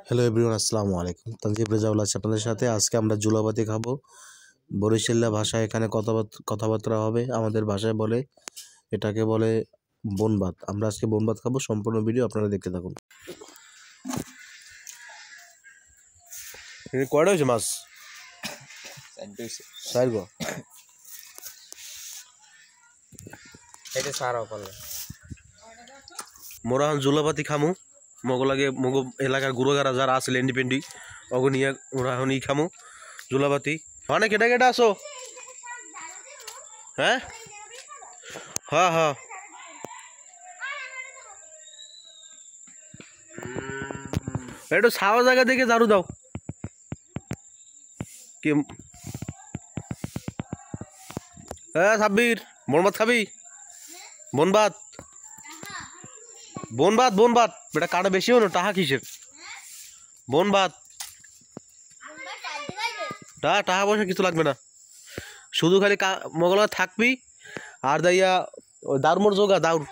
Hello everyone, আসসালামু আলাইকুম। তানজিব রেজাউল আছে আপনাদের সাথে। আজকে আমরা জুলাবাতি খাবো। বরিশাল্লা ভাষায় এখানে কথাবার্তা হবে। আমাদের ভাষায় বলে এটাকে বলে বনভাত। আমরা আজকে বনভাত খাবো। সম্পূর্ণ ভিডিও আপনারা দেখতে থাকুন। কয়টা হয়েছে মাছ? চার গো। এটা সারা পালে মোরা জুলাবাতি খামু। মগলাগে মগ এলাকার গুরুগারা যারা আছে ইন্ডিপেন্ডেন্ট অগনিয়া ওরা এখন খামু জুলাবাতি। মানে কেটা কেটা আসো? হ্যাঁ হ্যাঁ হ্যাঁ একটু ছাওয়া জায়গা দেখে ঝাড়ু দাও। কি হ্যাঁ সাব্বির, বনভাত খাবি? বনভাত বনভাত বনভাত বেটা কাটা বেশি হলো। টাহা কিসের বনভাত? টাকা পয়সা কিছু লাগবে না, শুধু খালি মগলা থাকবি আর দাইয়া ওই দাউর মোর যোগা দাউর,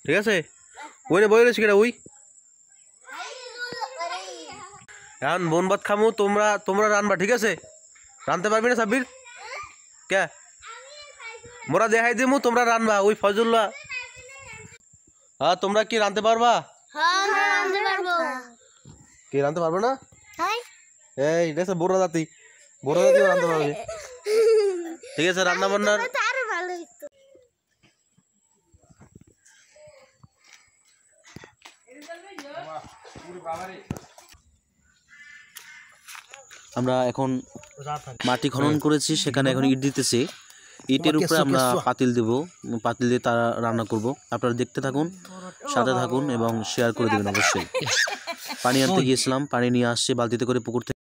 ঠিক আছে? ওই না বই রয়েছি কিনা ওই এখন বনভাত খামু। তোমরা রানবা, ঠিক আছে? রানতে পারবি না সাব্বির? কে মোরা দেখাই দিমু, তোমরা রানবা। ওই ফজলুল্লাহ, হ্যাঁ তোমরা কি রানতে পারবা? কি রানতে পারবে না? এই দেখো বড় জাতি রানতে পারবে, ঠিক আছে? রান্না বান্নার আমরা এখন মাটি খনন করেছি, সেখানে এখন ইট দিতেছি। ইটের উপরে আমরা পাতিল দেব, পাতিল দিয়ে তারা রান্না করব। আপনারা দেখতে থাকুন, সাথে থাকুন এবং শেয়ার করে দেবেন অবশ্যই। পানি আনতে গিয়েছিলাম, পানি নিয়ে আসছে বালতিতে করে পুকুর থেকে।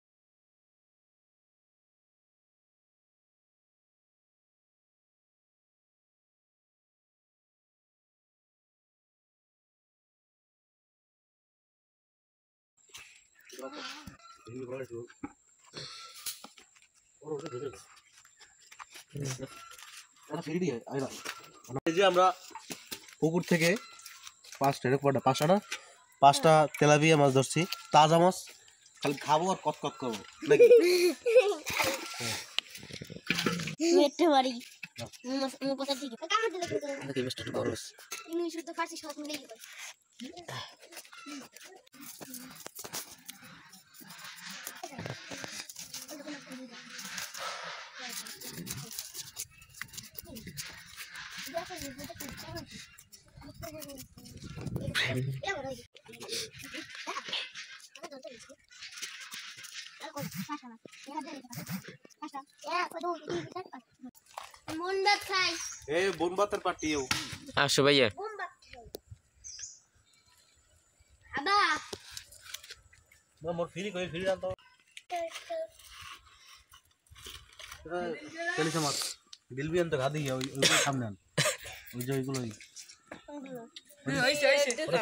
এই যে আমরা পুকুর থেকে পাঁচটা তেলাপিয়া মাছ ধরছি, তাজা মাছ। খালি খাবো আর কত করবো নাকি? বনভাতের পার্টিও আসো ভাইয়া। মোর ফ্রি রাখতো চলিছে মাছ দিলবি আনতে ঘা দিয়ে ওই সামনে আন, ওই যে ওইগুলোই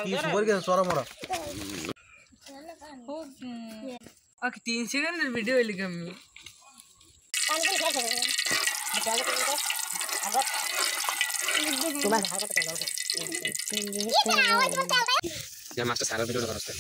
কি সুপার গেছে চড়া মরা। ওকে 3 সেকেন্ডের ভিডিও লিখে আমি মাছটা সারা ভিডিও করা আছে।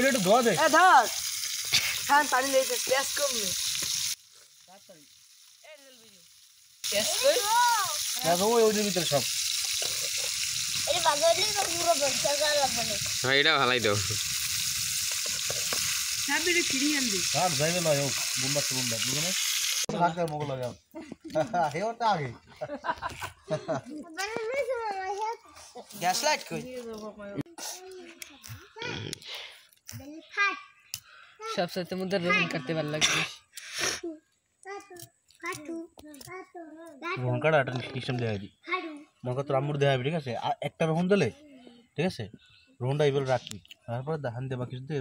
একটু ধোয়া দে। ধর খান পানি লেগে গ্যাস কম নেই ওই ভিতরে সব হ্যাঁ এটা ভালাই তো ফিরিয়ে আনবি আর যাইবে না হোক বুম্বা বুঝলে আগে মোগল লাগে হে ওটা আগে গ্যাস লাইট কই सबसे मुझे रोहन करते वाला लगे रोहन का डाटा सिस्टम দেয়া দি মনে তো রামুর দেয়া ঠিক আছে। আর একটা রোহন দিলে ঠিক আছে, রোনটা এবার রাখবি, তারপর ধান দেবা কিছু এই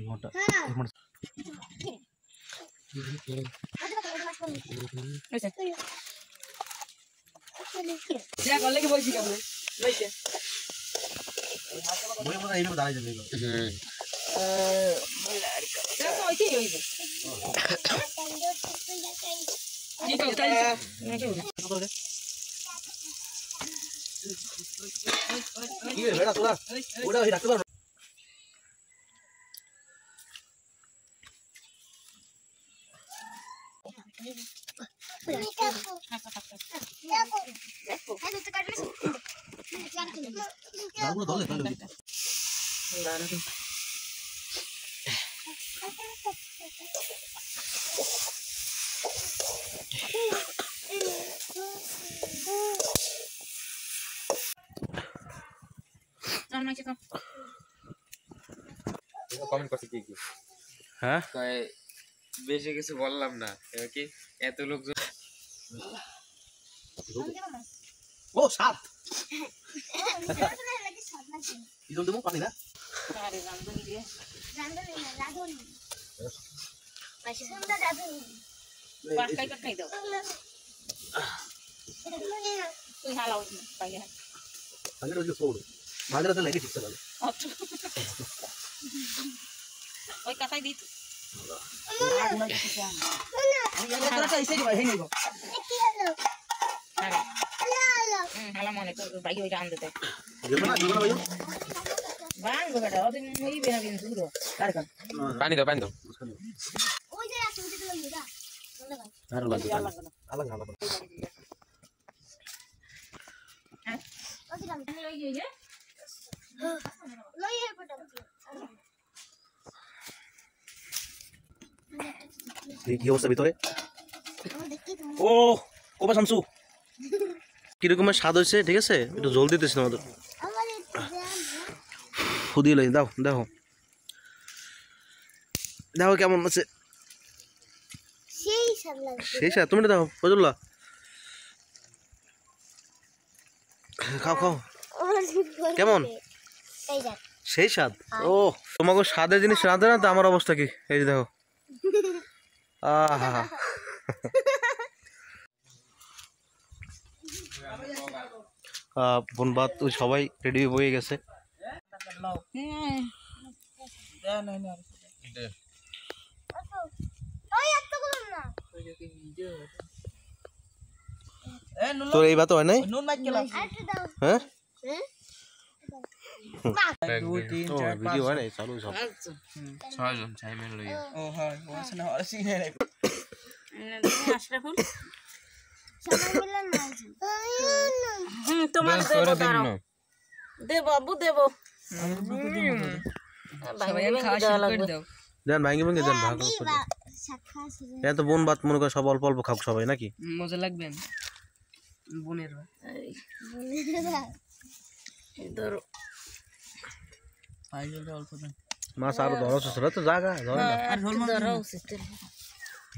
ঘন্টা দাঁড়াই যাবে। কমেন্ট করছে কি কি? হ্যাঁ বেশি কিছু বললাম না, এবার কি এত লোকজন। ও সাত ইদম দেবো পানি না ওই কথাই দিত হালা মনে কর ভাই ওইটা আনতে দেয় বাঙ্গো বেটা ওদিন ওই বেনা বিন দূর কার কার পানি দাও, পানি দাও। ওই যে আছে ওই যে লইরা আর লাগবে আলাদা আলাদা হ্যাঁ ওই যে আমি লই গিয়ে লইয়া পড়া কি অবস্থা ভিতরে? ও কোপা শামসু কিরকমের স্বাদ হয়েছে, ঠিক আছে? একটু জল দিতেছি তোমাদের, ফুদিয়ে লাই দাও, দেখো দেখো কেমন আছে, সেই স্বাদ লাগে। সেই স্বাদ। তুমি দেখো ফজলুল্লাহ, খাও খাও, কেমন? এই যা সেই স্বাদ। ও তোমাকে স্বাদের জিনিস রাঁধে না তো আমার অবস্থা কি, এই যে দেখো। আহা বনবাদ ওই সবাই রেডি হয়ে গেছে। ওই এতগুলো না তোর এই ভাত হয় নাই? আরেকটু দাও। হ্যাঁ এক, দুই, ভিডিও হয় নাই, চালু সব। ছয়জন চাইমেন লইয়া। আশরাফুল সবাই মিলে নাচ। তোমার দেব দাঁড়াও দেব আবু দেব দেন ভাঙ্গি ভাঙ্গি দেন, ভাগ করে দেন। শাখা আছে। এটা তো বোন ভাত মনে করে সব অল্প অল্প খাও সবাই নাকি? মজা লাগবে বোনের ধরো অল্প দেন মাছ আরো ধরো সেটা তো জায়গা ধরে না। ধরো উচিত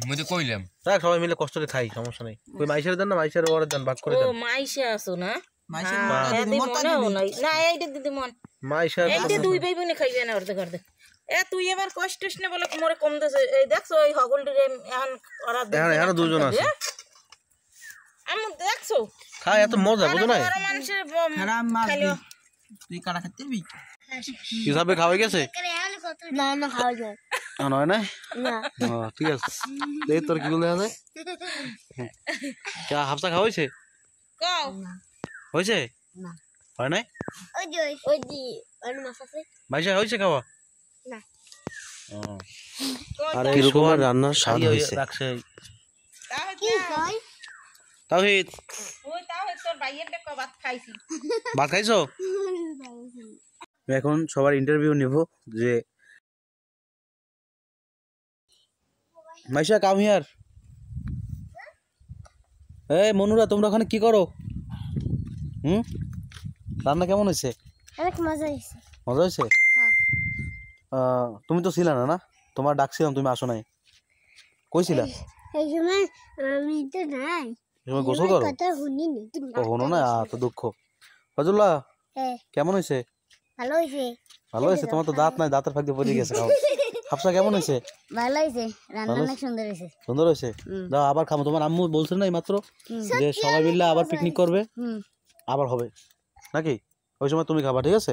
মুই তো কইলাম দেখ সবাই মিলে কষ্ট করে খাই, সমস্যা নেই। ওই মাইসের দেন না, মাইসের ওরে দেন, ভাগ করে ও দেন। মাইশে আছো না মাইশের মনেও নাই না এইটা দিদি মন মাইসের এইটা দুই ভাই বোনে খাইবে না অর্ধেক অর্ধেক। এ তুই এবার কষ্টস না বলে মোরে কম দেছে। এই দেখছো ওই হগলটির এখন ওরা এখানে দুজন আছে, আমি দেখছো খাই এত মজা বুঝো না? ওরা মানুষের খারাপ মাছ খাইলো তুই কাটা খেতে দিবি হিসাবে খাওয়া গেছে না না খাওয়া যায় নয় না? না। ঠিক আছে, এই তোর কি বলে আছে হাফসা খাওয়া হয়েছে? কও হয়েছে? না। হয় নাই? ওই যে ওই মাছ আছে মাইসা হয়েছে খাওয়া? না। আরে কিরকম রান্নার স্বাদ হয়েছে রাখছে কি কই তাওহীদ। ওই তাও তোর ভাইয়ের দেখো ভাত খাইছি। ভাত খাইছো? এখন সবার ইন্টারভিউ নিব যে মাইশা কাম হিয়ার। এই মনুরা তোমরা ওখানে কি করো? রান্না কেমন হয়েছে? অনেক মজা হয়েছে। মজা হয়েছে? হ্যাঁ। তুমি তো ছিলা না, না তোমার ডাকছিলাম তুমি আসো নাই, কইছিলা? এই সময় আমি তো নাই, তুমি গোসল করো? কথা শুনিনি। ও হনো না, তো দুঃখ। ফজলুল্লাহ হ্যাঁ কেমন হয়েছে? ভালো হয়েছে ভালো হয়েছে, তোমার তো দাঁত নাই, দাঁতের ফাঁক দিয়ে পড়ে গেছে খাও। হাফসা কেমন হয়েছে? ভালো হয়েছে রান্না অনেক সুন্দর হয়েছে সুন্দর হয়েছে, দাও আবার খাবো। তোমার আম্মু বলছেন না এই মাত্র যে সবাই মিলে আবার পিকনিক করবে, আবার হবে নাকি? ওই সময় তুমি খাবা, ঠিক আছে?